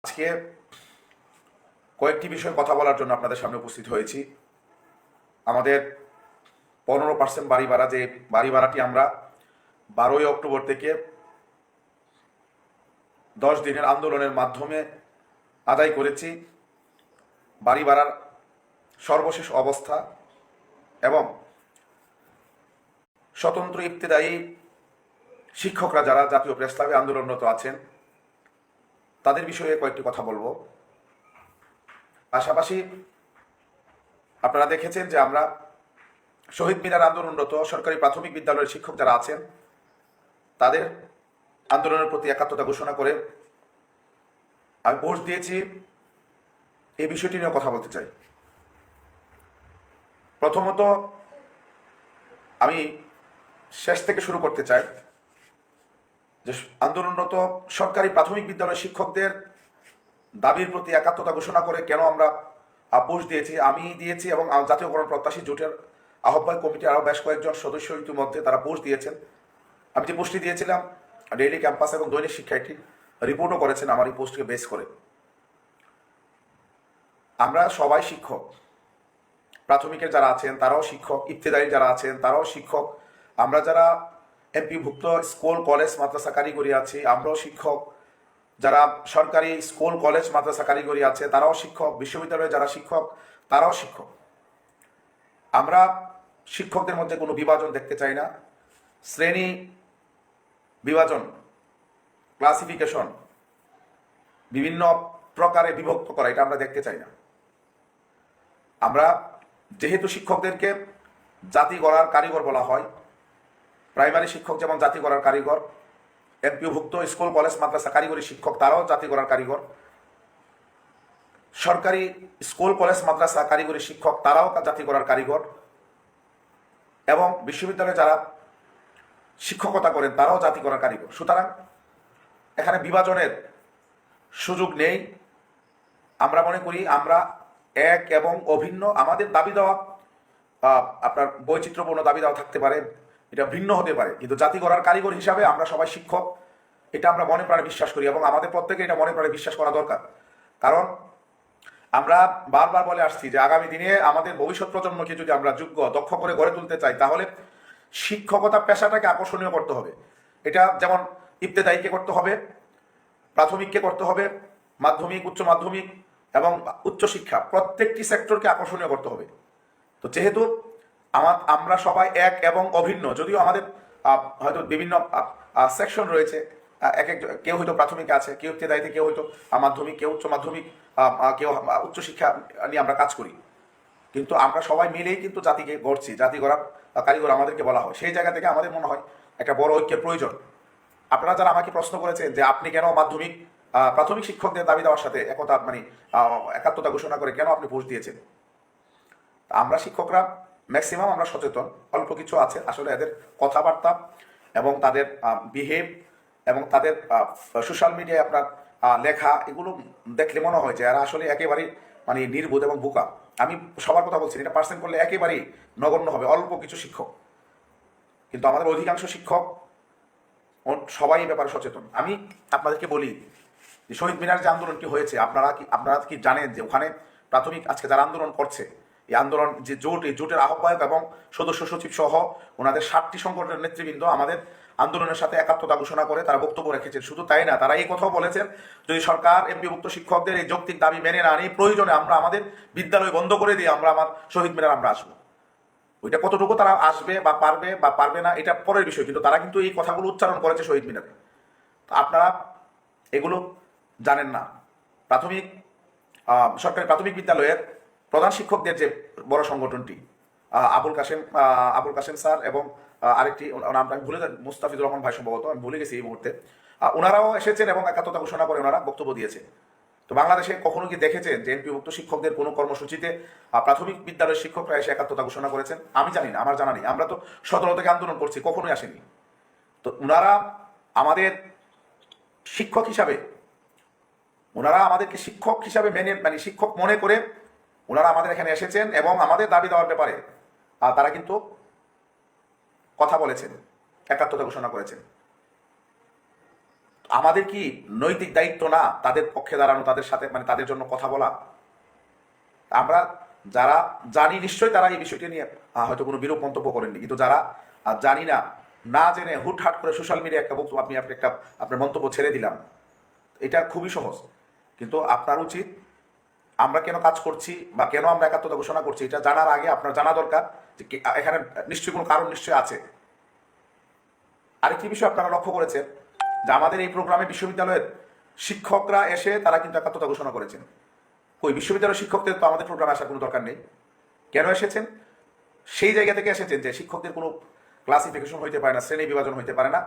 আজকে কয়েকটি বিষয়ে কথা বলার জন্য আপনাদের সামনে উপস্থিত হয়েছি। আমাদের 15% বাড়ি ভাড়া, যে বাড়ি ভাড়াটি আমরা 12ই অক্টোবর থেকে 10 দিনের আন্দোলনের মাধ্যমে আদায় করেছি। বাড়ি ভাড়ার সর্বশেষ অবস্থা এবং স্বতন্ত্র ইবতেদায়ী শিক্ষকরা যারা জাতীয় প্রেস ক্লাবে আন্দোলনরত আছেন তাদের বিষয়ে কয়েকটি কথা বলবো। পাশাপাশি আপনারা দেখেছেন যে আমরা শহীদ মিনার আন্দোলনরত সরকারি প্রাথমিক বিদ্যালয়ের শিক্ষক যারা আছেন তাদের আন্দোলনের প্রতি একাত্মতা ঘোষণা করে আমি পোস্ট দিয়েছি। এই বিষয়টি নিয়ে কথা বলতে চাই। প্রথমত আমি শেষ থেকে শুরু করতে চাই যে আন্দোলনরত সরকারি প্রাথমিক বিদ্যালয়ের শিক্ষকদের দাবির প্রতি একাত্মতা ঘোষণা করে কেন আমরা পোস্ট দিয়েছি। আমি দিয়েছি এবং জাতীয়করণ প্রত্যাশী জোটের আহ্বায়ক কমিটির আরও বেশ কয়েকজন সদস্য ইতিমধ্যে তারা পোস্ট দিয়েছেন। আমি যে পোস্টটি দিয়েছিলাম ডেইলি ক্যাম্পাস এবং দৈনিক শিক্ষা একটি রিপোর্টও করেছেন আমার এই পোস্টকে বেস করে। আমরা সবাই শিক্ষক, প্রাথমিকের যারা আছেন তারাও শিক্ষক, ইবতেদায়ী যারা আছেন তারাও শিক্ষক, আমরা যারা এমপিভুক্ত স্কুল কলেজ মাদ্রাসা কারিগরি আছি আমরাও শিক্ষক, যারা সরকারি স্কুল কলেজ মাদ্রাসা কারিগরি আছে তারাও শিক্ষক, বিশ্ববিদ্যালয়ে যারা শিক্ষক তারাও শিক্ষক। আমরা শিক্ষকদের মধ্যে কোনো বিভাজন দেখতে চাই না। শ্রেণী বিভাজন, ক্লাসিফিকেশন, বিভিন্ন প্রকারে বিভক্ত করা এটা আমরা দেখতে চাই না। আমরা যেহেতু শিক্ষকদেরকে জাতি গড়ার কারিগর বলা হয়, প্রাইমারি শিক্ষক যেমন জাতি গড়ার কারিগর, এমপিওভুক্ত স্কুল কলেজ মাদ্রাসা কারিগরি শিক্ষক তারাও জাতি গড়ার কারিগর, সরকারি স্কুল কলেজ মাদ্রাসা কারিগরি শিক্ষক তারাও জাতি গড়ার কারিগর, এবং বিশ্ববিদ্যালয়ে যারা শিক্ষকতা করেন তারাও জাতি গড়ার কারিগর। সুতরাং এখানে বিভাজনের সুযোগ নেই। আমরা মনে করি আমরা এক এবং অভিন্ন। আমাদের দাবি দেওয়া আপনার বৈচিত্র্যপূর্ণ দাবি দেওয়া থাকতে পারে, এটা ভিন্ন হতে পারে, কিন্তু জাতি গড়ার কারিগর হিসাবে আমরা সবাই শিক্ষক, এটা আমরা মনে প্রাণে বিশ্বাস করি এবং আমাদের প্রত্যেকে এটা মনে প্রাণে বিশ্বাস করা দরকার। কারণ আমরা বারবার বলে আসছি যে আগামী দিনে আমাদের ভবিষ্যৎ প্রজন্মকে যদি আমরা যোগ্য দক্ষ করে গড়ে তুলতে চাই তাহলে শিক্ষকতা পেশাটাকে আকর্ষণীয় করতে হবে। এটা যেমন ইবতেদায়ীকে করতে হবে, প্রাথমিককে করতে হবে, মাধ্যমিক, উচ্চ মাধ্যমিক এবং উচ্চশিক্ষা প্রত্যেকটি সেক্টরকে আকর্ষণীয় করতে হবে। তো যেহেতু আমরা সবাই এক এবং অভিন্ন, যদিও আমাদের হয়তো বিভিন্ন সেকশন রয়েছে, এক এক কেউ হয়তো প্রাথমিক আছে, কেউ ইবতেদায়ীতে, কেউ হয়তো মাধ্যমিক, কেউ উচ্চ মাধ্যমিক, কেউ উচ্চশিক্ষা নিয়ে আমরা কাজ করি, কিন্তু আমরা সবাই মিলেই কিন্তু জাতিকে গড়ছি। জাতি গড়ার কারিগর আমাদেরকে বলা হয়। সেই জায়গা থেকে আমাদের মনে হয় একটা বড় ঐক্যের প্রয়োজন। আপনারা যারা আমাকে প্রশ্ন করেছেন যে আপনি কেন মাধ্যমিক প্রাথমিক শিক্ষকদের দাবি দেওয়ার সাথে একতা একাত্মতা ঘোষণা করে কেন আপনি পোস্ট দিয়েছেন, আমরা শিক্ষকরা ম্যাক্সিমাম আমরা সচেতন। অল্প কিছু আছে আসলে এদের কথাবার্তা এবং তাদের বিহেভ এবং তাদের সোশ্যাল মিডিয়ায় আপনার লেখা এগুলো দেখলে মনে হয় যে এরা আসলে একেবারেই নির্বোধ এবং বোকা। আমি সবার কথা বলছি, এটা পার্সেন্ট করলে একেবারেই নগণ্য হবে, অল্প কিছু শিক্ষক। কিন্তু আমাদের অধিকাংশ শিক্ষক সবাই এই ব্যাপারে সচেতন। আমি আপনাদেরকে বলি যে শহীদ মিনার যে আন্দোলনটি হয়েছে, আপনারা কি জানেন যে ওখানে প্রাথমিক আজকে যারা আন্দোলন করছে, এই আন্দোলন যে জোট, এই জোটের আহ্বায়ক এবং সদস্য সচিব সহ ওনাদের 7টি সংগঠনের নেতৃবৃন্দ আমাদের আন্দোলনের সাথে একাত্মতা ঘোষণা করে তারা বক্তব্য রেখেছেন। শুধু তাই না, তারা এই কথাও বলেছেন যদি সরকার এমপিভুক্ত শিক্ষকদের এই যৌক্তিক দাবি মেনে না নিয়ে প্রয়োজনে আমরা আমাদের বিদ্যালয় বন্ধ করে দিয়ে আমরা আমার শহীদ মিনার আমরা আসবো। ওইটা কতটুকু তারা আসবে বা পারবে না এটা পরের বিষয়, কিন্তু তারা কিন্তু এই কথাগুলো উচ্চারণ করেছে শহীদ মিনারে। আপনারা এগুলো জানেন না। প্রাথমিক সরকারি প্রাথমিক বিদ্যালয়ের প্রধান শিক্ষকদের যে বড় সংগঠনটি আবুল কাশেম স্যার এবং আরেকটি নামটা আমি ভুলে যাই, মুস্তাফিজুর রহমান ভাই সম্ভবত, আমি ভুলে গেছি এই মুহূর্তে, ওনারাও এসেছেন এবং একাত্মতা ঘোষণা করে ওনারা বক্তব্য দিয়েছে। তো বাংলাদেশে কখনো কি দেখেছেন যে এমপিভুক্ত শিক্ষকদের কোনো কর্মসূচিতে প্রাথমিক বিদ্যালয়ের শিক্ষকরা এসে একাত্মতা ঘোষণা করেছেন? আমি জানি না, আমার জানা নেই। আমরা তো 17 থেকে আন্দোলন করছি, কখনোই আসেনি। তো ওনারা আমাদের শিক্ষক হিসাবে, ওনারা আমাদেরকে শিক্ষক হিসাবে মেনে শিক্ষক মনে করে ওনারা আমাদের এখানে এসেছেন এবং আমাদের দাবি দেওয়ার ব্যাপারে তারা কিন্তু কথা বলেছেন, একাত্মতা ঘোষণা করেছেন। আমাদের কি নৈতিক দায়িত্ব না তাদের পক্ষে দাঁড়ানো, তাদের সাথে মানে তাদের জন্য কথা বলা? আমরা যারা জানি নিশ্চয়ই তারা এই বিষয়টি নিয়ে হয়তো কোনো বিরূপ মন্তব্য করেননি, কিন্তু যারা জানি না, না জেনে হুটহাট করে সোশ্যাল মিডিয়া একটা বক্তব্য আপনি একটা আপনার মন্তব্য ছেড়ে দিলাম, এটা খুবই সহজ। কিন্তু আপনার উচিত আমরা কেন কাজ করছি বা কেন আমরা একাত্মতা ঘোষণা করছি এটা জানার আগে আপনার জানা দরকার যে এখানে নিশ্চয়ই কোনো কারণ নিশ্চয়ই আছে। আরেকটি বিষয় আপনারা লক্ষ্য করেছেন যে আমাদের এই প্রোগ্রামে বিশ্ববিদ্যালয়ের শিক্ষকরা এসে তারা কিন্তু একাত্মতা ঘোষণা করেছেন। ওই বিশ্ববিদ্যালয়ের শিক্ষকদের তো আমাদের প্রোগ্রামে আসার কোনো দরকার নেই। কেন এসেছেন? সেই জায়গা থেকে এসেছেন যে শিক্ষকদের কোনো ক্লাসিফিকেশন হইতে পারে না, শ্রেণী বিভাজন হইতে পারে না,